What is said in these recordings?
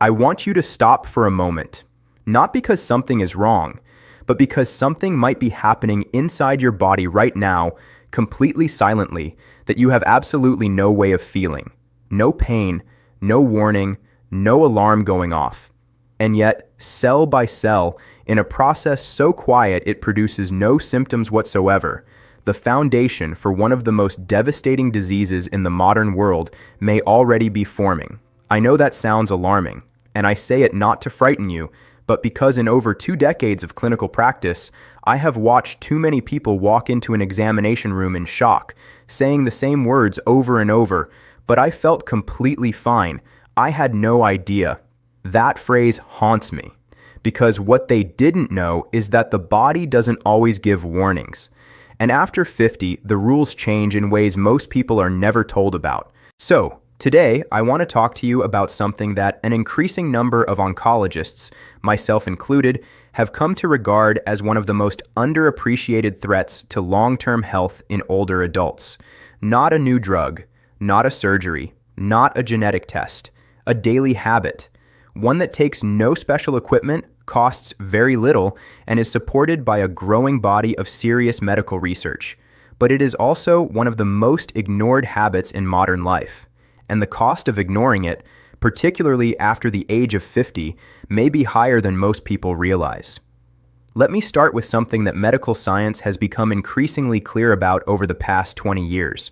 I want you to stop for a moment, not because something is wrong, but because something might be happening inside your body right now, completely silently, that you have absolutely no way of feeling. No pain, no warning, no alarm going off. And yet, cell by cell, in a process so quiet it produces no symptoms whatsoever, the foundation for one of the most devastating diseases in the modern world may already be forming. I know that sounds alarming, and I say it not to frighten you, but because in over 2 decades of clinical practice, I have watched too many people walk into an examination room in shock, saying the same words over and over, but I felt completely fine. I had no idea. That phrase haunts me, because what they didn't know is that the body doesn't always give warnings. And after 50, the rules change in ways most people are never told about. So, today, I want to talk to you about something that an increasing number of oncologists, myself included, have come to regard as one of the most underappreciated threats to long-term health in older adults. Not a new drug, not a surgery, not a genetic test, a daily habit. One that takes no special equipment, costs very little, and is supported by a growing body of serious medical research. But it is also one of the most ignored habits in modern life. And the cost of ignoring it, particularly after the age of 50, may be higher than most people realize. Let me start with something that medical science has become increasingly clear about over the past 20 years.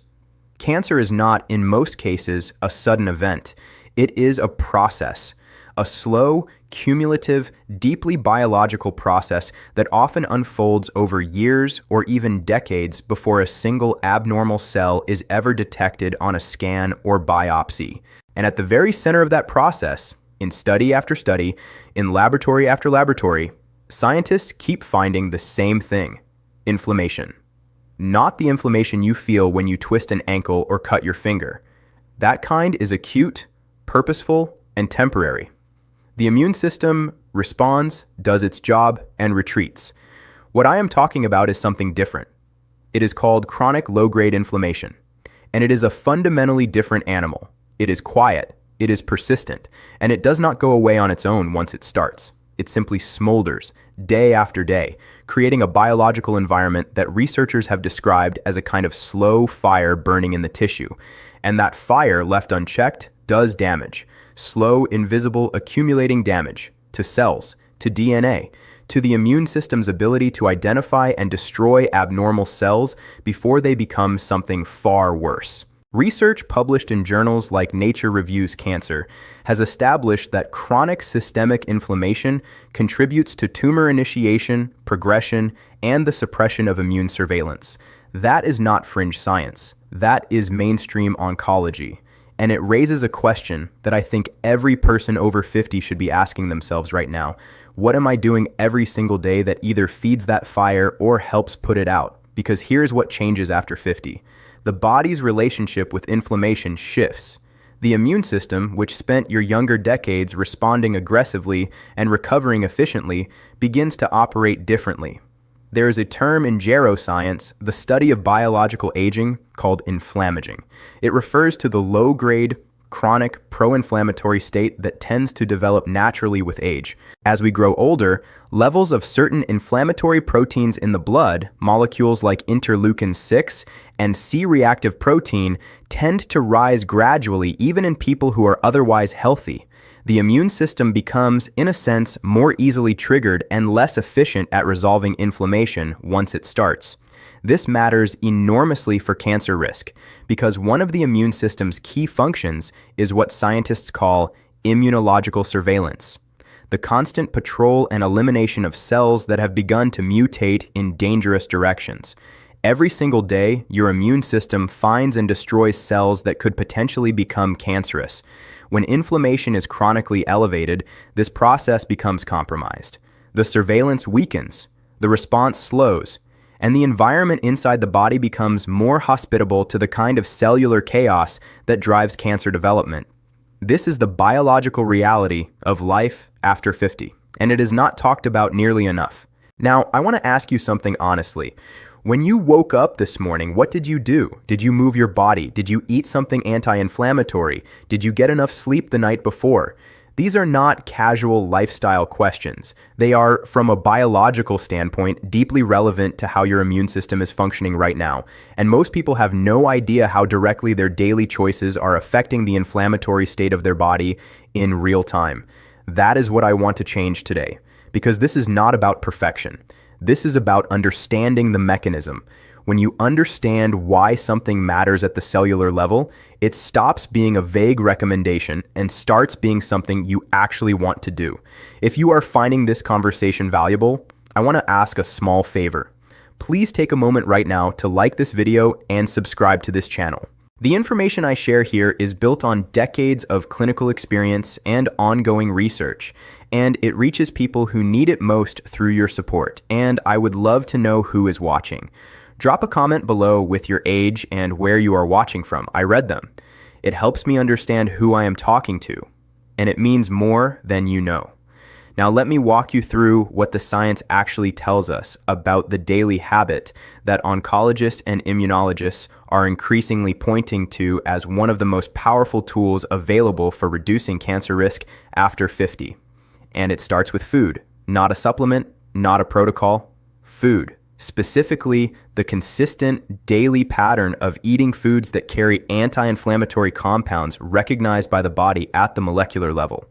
Cancer is not, in most cases, a sudden event. It is a process. A slow, cumulative, deeply biological process that often unfolds over years or even decades before a single abnormal cell is ever detected on a scan or biopsy. And at the very center of that process, in study after study, in laboratory after laboratory, scientists keep finding the same thing: inflammation. Not the inflammation you feel when you twist an ankle or cut your finger. That kind is acute, purposeful, and temporary. The immune system responds, does its job, and retreats. What I am talking about is something different. It is called chronic low-grade inflammation, and it is a fundamentally different animal. It is quiet, it is persistent, and it does not go away on its own once it starts. It simply smolders, day after day, creating a biological environment that researchers have described as a kind of slow fire burning in the tissue. And that fire, left unchecked, does damage. Slow, invisible, accumulating damage to cells, to DNA, to the immune system's ability to identify and destroy abnormal cells before they become something far worse. Research published in journals like Nature Reviews Cancer has established that chronic systemic inflammation contributes to tumor initiation, progression, and the suppression of immune surveillance. That is not fringe science. That is mainstream oncology. And it raises a question that I think every person over 50 should be asking themselves right now. What am I doing every single day that either feeds that fire or helps put it out? Because here's what changes after 50. The body's relationship with inflammation shifts. The immune system, which spent your younger decades responding aggressively and recovering efficiently, begins to operate differently. There is a term in geroscience, the study of biological aging, called inflammaging. It refers to the low-grade, chronic, pro-inflammatory state that tends to develop naturally with age. As we grow older, levels of certain inflammatory proteins in the blood, molecules like interleukin-6 and C-reactive protein, tend to rise gradually even in people who are otherwise healthy. The immune system becomes, in a sense, more easily triggered and less efficient at resolving inflammation once it starts. This matters enormously for cancer risk because one of the immune system's key functions is what scientists call immunological surveillance, the constant patrol and elimination of cells that have begun to mutate in dangerous directions. Every single day, your immune system finds and destroys cells that could potentially become cancerous. When inflammation is chronically elevated, this process becomes compromised. The surveillance weakens, the response slows, and the environment inside the body becomes more hospitable to the kind of cellular chaos that drives cancer development. This is the biological reality of life after 50, and it is not talked about nearly enough. Now, I want to ask you something honestly. When you woke up this morning, what did you do? Did you move your body? Did you eat something anti-inflammatory? Did you get enough sleep the night before? These are not casual lifestyle questions. They are, from a biological standpoint, deeply relevant to how your immune system is functioning right now. And most people have no idea how directly their daily choices are affecting the inflammatory state of their body in real time. That is what I want to change today, because this is not about perfection. This is about understanding the mechanism. When you understand why something matters at the cellular level, it stops being a vague recommendation and starts being something you actually want to do. If you are finding this conversation valuable, I want to ask a small favor. Please take a moment right now to like this video and subscribe to this channel. The information I share here is built on decades of clinical experience and ongoing research, and it reaches people who need it most through your support, and I would love to know who is watching. Drop a comment below with your age and where you are watching from. I read them. It helps me understand who I am talking to, and it means more than you know. Now let me walk you through what the science actually tells us about the daily habit that oncologists and immunologists are increasingly pointing to as one of the most powerful tools available for reducing cancer risk after 50. And it starts with food, not a supplement, not a protocol, food. Specifically, the consistent daily pattern of eating foods that carry anti-inflammatory compounds recognized by the body at the molecular level.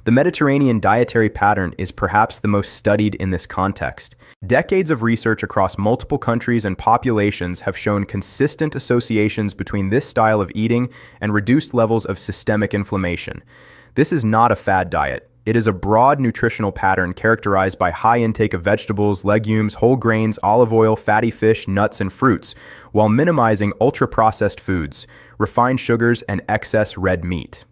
The Mediterranean dietary pattern is perhaps the most studied in this context. Decades of research across multiple countries and populations have shown consistent associations between this style of eating and reduced levels of systemic inflammation. This is not a fad diet. It is a broad nutritional pattern characterized by high intake of vegetables, legumes, whole grains, olive oil, fatty fish, nuts, and fruits, while minimizing ultra-processed foods, refined sugars, and excess red meat.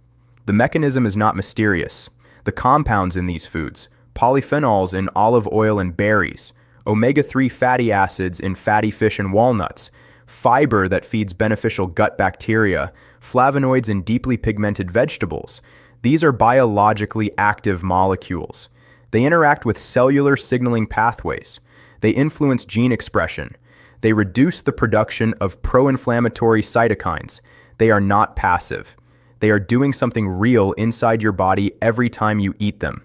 The mechanism is not mysterious. The compounds in these foods, polyphenols in olive oil and berries, omega-3 fatty acids in fatty fish and walnuts, fiber that feeds beneficial gut bacteria, flavonoids in deeply pigmented vegetables. These are biologically active molecules. They interact with cellular signaling pathways. They influence gene expression. They reduce the production of pro-inflammatory cytokines. They are not passive. They are doing something real inside your body every time you eat them.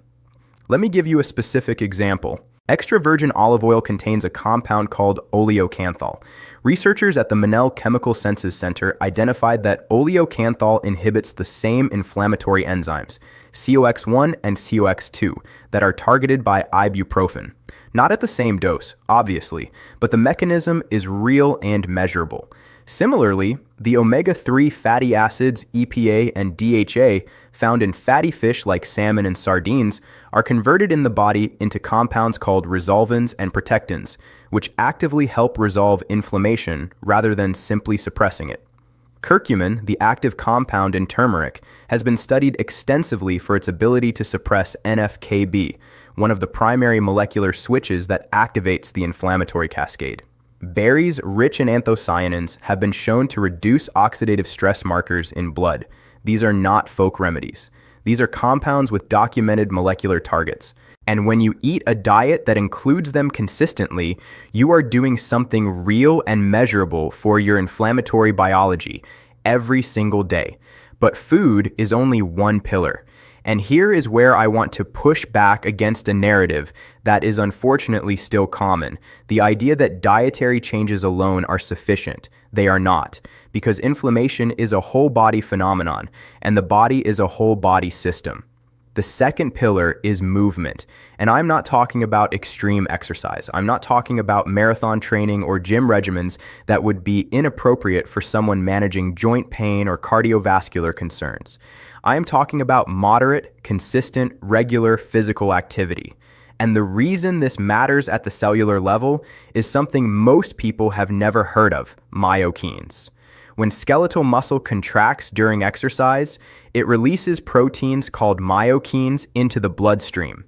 Let me give you a specific example. Extra virgin olive oil contains a compound called oleocanthal. Researchers at the Monell Chemical Senses Center identified that oleocanthal inhibits the same inflammatory enzymes, COX-1 and COX-2, that are targeted by ibuprofen. Not at the same dose, obviously, but the mechanism is real and measurable. Similarly, the omega-3 fatty acids, EPA, and DHA found in fatty fish like salmon and sardines are converted in the body into compounds called resolvins and protectins, which actively help resolve inflammation rather than simply suppressing it. Curcumin, the active compound in turmeric, has been studied extensively for its ability to suppress NF-κB, one of the primary molecular switches that activates the inflammatory cascade. Berries rich in anthocyanins have been shown to reduce oxidative stress markers in blood. These are not folk remedies. These are compounds with documented molecular targets. And when you eat a diet that includes them consistently, you are doing something real and measurable for your inflammatory biology every single day. But food is only one pillar. And here is where I want to push back against a narrative that is unfortunately still common. The idea that dietary changes alone are sufficient. They are not, because inflammation is a whole body phenomenon, and the body is a whole body system. The second pillar is movement, and I'm not talking about extreme exercise. I'm not talking about marathon training or gym regimens that would be inappropriate for someone managing joint pain or cardiovascular concerns. I am talking about moderate, consistent, regular physical activity. And the reason this matters at the cellular level is something most people have never heard of: myokines. When skeletal muscle contracts during exercise, it releases proteins called myokines into the bloodstream.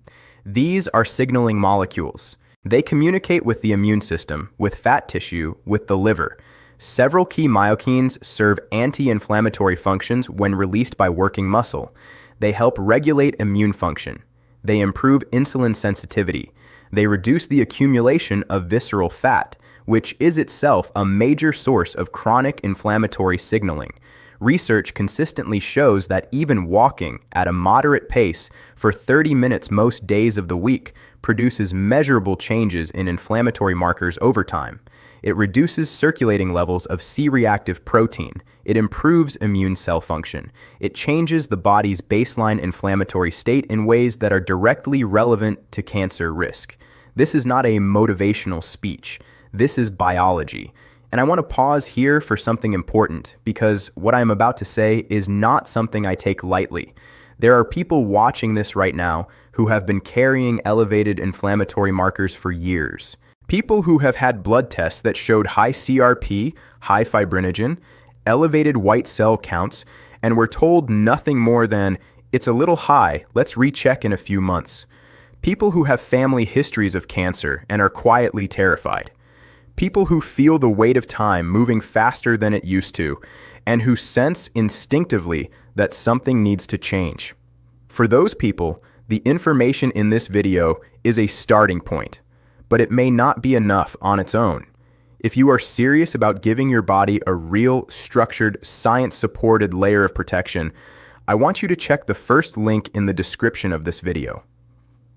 These are signaling molecules. They communicate with the immune system, with fat tissue, with the liver. Several key myokines serve anti-inflammatory functions when released by working muscle. They help regulate immune function. They improve insulin sensitivity. They reduce the accumulation of visceral fat, which is itself a major source of chronic inflammatory signaling. Research consistently shows that even walking at a moderate pace for 30 minutes most days of the week produces measurable changes in inflammatory markers over time. It reduces circulating levels of C-reactive protein. It improves immune cell function. It changes the body's baseline inflammatory state in ways that are directly relevant to cancer risk. This is not a motivational speech. This is biology. And I want to pause here for something important, because what I'm about to say is not something I take lightly. There are people watching this right now who have been carrying elevated inflammatory markers for years. People who have had blood tests that showed high CRP, high fibrinogen, elevated white cell counts, and were told nothing more than, "It's a little high, let's recheck in a few months." People who have family histories of cancer and are quietly terrified. People who feel the weight of time moving faster than it used to, and who sense instinctively that something needs to change. For those people, the information in this video is a starting point, but it may not be enough on its own. If you are serious about giving your body a real, structured, science-supported layer of protection, I want you to check the first link in the description of this video.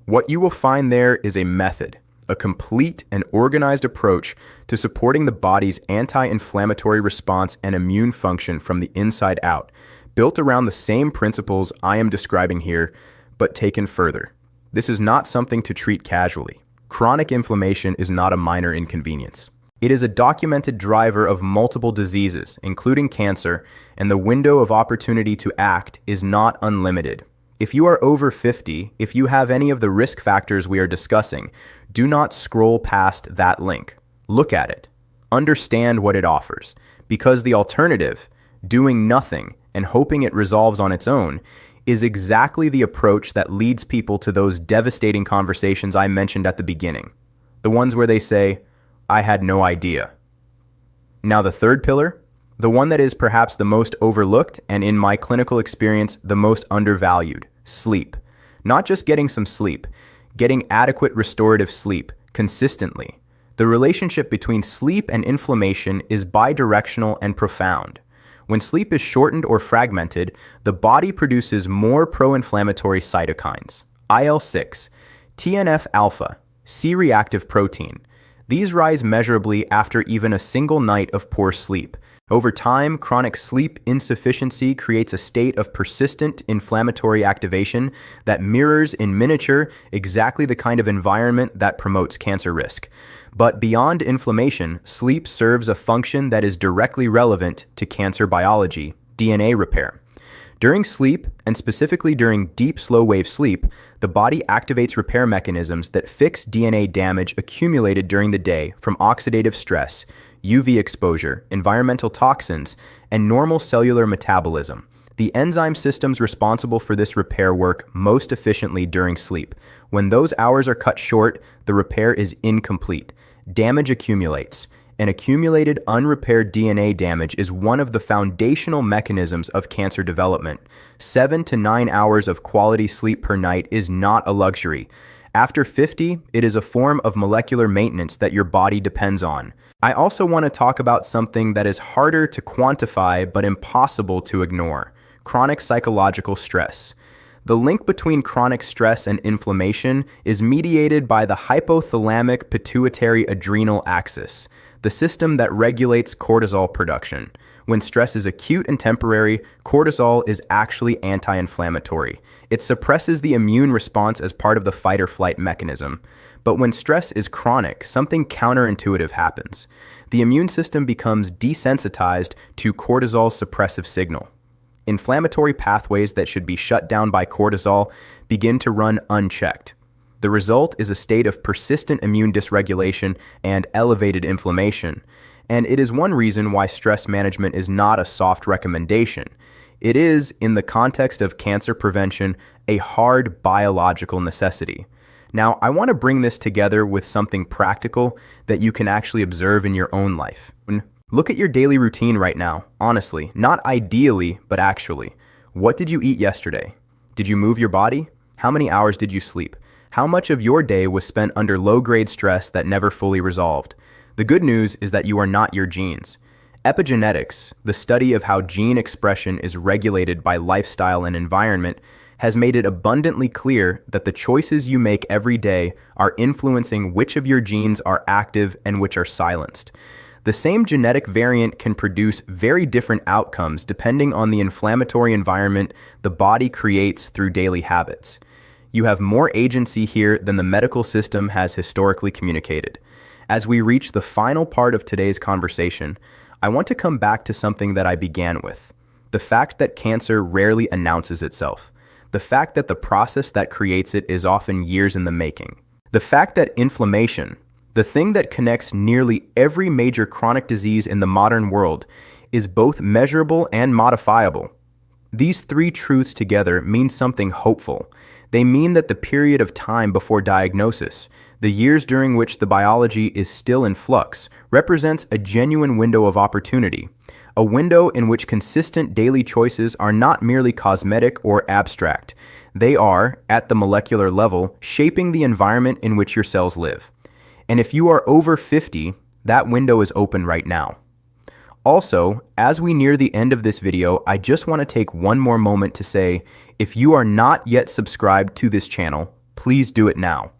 What you will find there is a method, a complete and organized approach to supporting the body's anti-inflammatory response and immune function from the inside out, built around the same principles I am describing here, but taken further. This is not something to treat casually. Chronic inflammation is not a minor inconvenience. It is a documented driver of multiple diseases, including cancer, and the window of opportunity to act is not unlimited. If you are over 50, if you have any of the risk factors we are discussing, do not scroll past that link. Look at it. Understand what it offers, because the alternative, doing nothing and hoping it resolves on its own, is exactly the approach that leads people to those devastating conversations I mentioned at the beginning. The ones where they say, "I had no idea." Now the third pillar, the one that is perhaps the most overlooked and in my clinical experience the most undervalued, sleep. Not just getting some sleep, getting adequate restorative sleep consistently. The relationship between sleep and inflammation is bidirectional and profound. When sleep is shortened or fragmented, the body produces more pro-inflammatory cytokines, IL-6, TNF-alpha, C-reactive protein. These rise measurably after even a single night of poor sleep. Over time, chronic sleep insufficiency creates a state of persistent inflammatory activation that mirrors in miniature exactly the kind of environment that promotes cancer risk. But beyond inflammation, sleep serves a function that is directly relevant to cancer biology, DNA repair. During sleep, and specifically during deep slow-wave sleep, the body activates repair mechanisms that fix DNA damage accumulated during the day from oxidative stress, UV exposure, environmental toxins, and normal cellular metabolism. The enzyme systems responsible for this repair work most efficiently during sleep. When those hours are cut short, the repair is incomplete. Damage accumulates. And accumulated unrepaired DNA damage is one of the foundational mechanisms of cancer development. 7 to 9 hours of quality sleep per night is not a luxury. After 50, it is a form of molecular maintenance that your body depends on. I also want to talk about something that is harder to quantify but impossible to ignore: chronic psychological stress. The link between chronic stress and inflammation is mediated by the hypothalamic pituitary adrenal axis, the system that regulates cortisol production. When stress is acute and temporary, cortisol is actually anti-inflammatory. It suppresses the immune response as part of the fight or flight mechanism. But when stress is chronic, something counterintuitive happens. The immune system becomes desensitized to cortisol's suppressive signal. Inflammatory pathways that should be shut down by cortisol begin to run unchecked. The result is a state of persistent immune dysregulation and elevated inflammation. And it is one reason why stress management is not a soft recommendation. It is, in the context of cancer prevention, a hard biological necessity. Now, I want to bring this together with something practical that you can actually observe in your own life. Look at your daily routine right now, honestly, not ideally, but actually. What did you eat yesterday? Did you move your body? How many hours did you sleep? How much of your day was spent under low-grade stress that never fully resolved? The good news is that you are not your genes. Epigenetics, the study of how gene expression is regulated by lifestyle and environment, has made it abundantly clear that the choices you make every day are influencing which of your genes are active and which are silenced. The same genetic variant can produce very different outcomes depending on the inflammatory environment the body creates through daily habits. You have more agency here than the medical system has historically communicated. As we reach the final part of today's conversation, I want to come back to something that I began with: the fact that cancer rarely announces itself. The fact that the process that creates it is often years in the making. The fact that inflammation, the thing that connects nearly every major chronic disease in the modern world, is both measurable and modifiable. These three truths together mean something hopeful. They mean that the period of time before diagnosis, the years during which the biology is still in flux, represents a genuine window of opportunity. A window in which consistent daily choices are not merely cosmetic or abstract. They are, at the molecular level, shaping the environment in which your cells live. And if you are over 50, that window is open right now. Also, as we near the end of this video, I just want to take one more moment to say, if you are not yet subscribed to this channel, please do it now.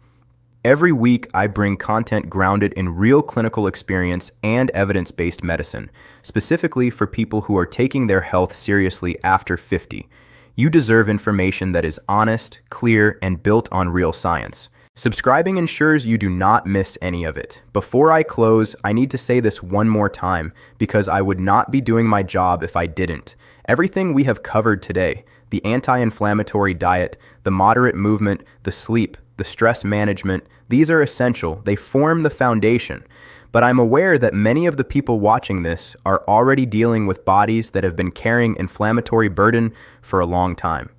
Every week, I bring content grounded in real clinical experience and evidence-based medicine, specifically for people who are taking their health seriously after 50. You deserve information that is honest, clear, and built on real science. Subscribing ensures you do not miss any of it. Before I close, I need to say this one more time because I would not be doing my job if I didn't. Everything we have covered today, the anti-inflammatory diet, the moderate movement, the sleep, the stress management, these are essential. They form the foundation. But I'm aware that many of the people watching this are already dealing with bodies that have been carrying inflammatory burden for a long time.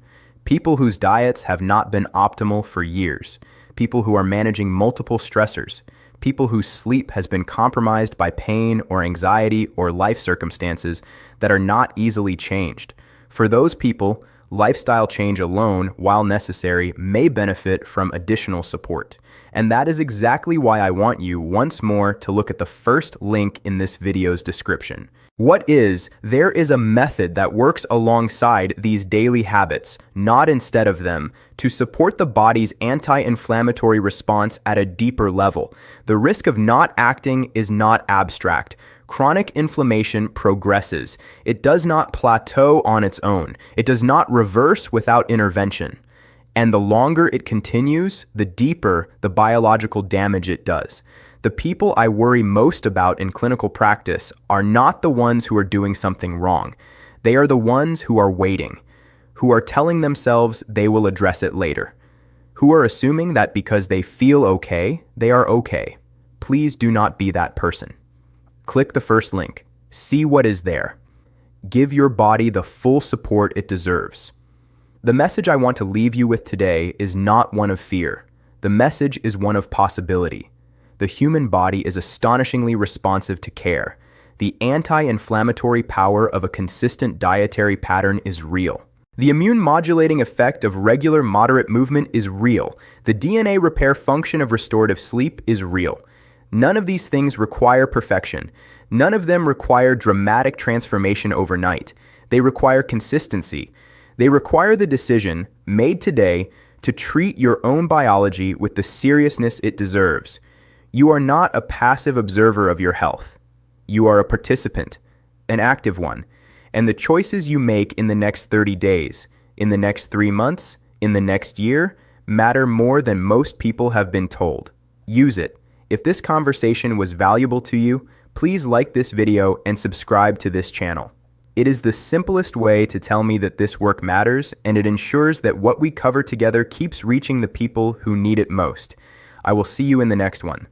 People whose diets have not been optimal for years. People who are managing multiple stressors. People whose sleep has been compromised by pain or anxiety or life circumstances that are not easily changed. For those people, lifestyle change alone, while necessary, may benefit from additional support. And that is exactly why I want you once more to look at the first link in this video's description. There is a method that works alongside these daily habits, not instead of them, to support the body's anti-inflammatory response at a deeper level. The risk of not acting is not abstract. Chronic inflammation progresses. It does not plateau on its own. It does not reverse without intervention. And the longer it continues, the deeper the biological damage it does. The people I worry most about in clinical practice are not the ones who are doing something wrong. They are the ones who are waiting, who are telling themselves they will address it later, who are assuming that because they feel okay, they are okay. Please do not be that person. Click the first link. See what is there. Give your body the full support it deserves. The message I want to leave you with today is not one of fear. The message is one of possibility. The human body is astonishingly responsive to care. The anti-inflammatory power of a consistent dietary pattern is real. The immune-modulating effect of regular moderate movement is real. The DNA repair function of restorative sleep is real. None of these things require perfection. None of them require dramatic transformation overnight. They require consistency. They require the decision, made today, to treat your own biology with the seriousness it deserves. You are not a passive observer of your health. You are a participant, an active one. And the choices you make in the next 30 days, in the next 3 months, in the next year, matter more than most people have been told. Use it. If this conversation was valuable to you, please like this video and subscribe to this channel. It is the simplest way to tell me that this work matters, and it ensures that what we cover together keeps reaching the people who need it most. I will see you in the next one.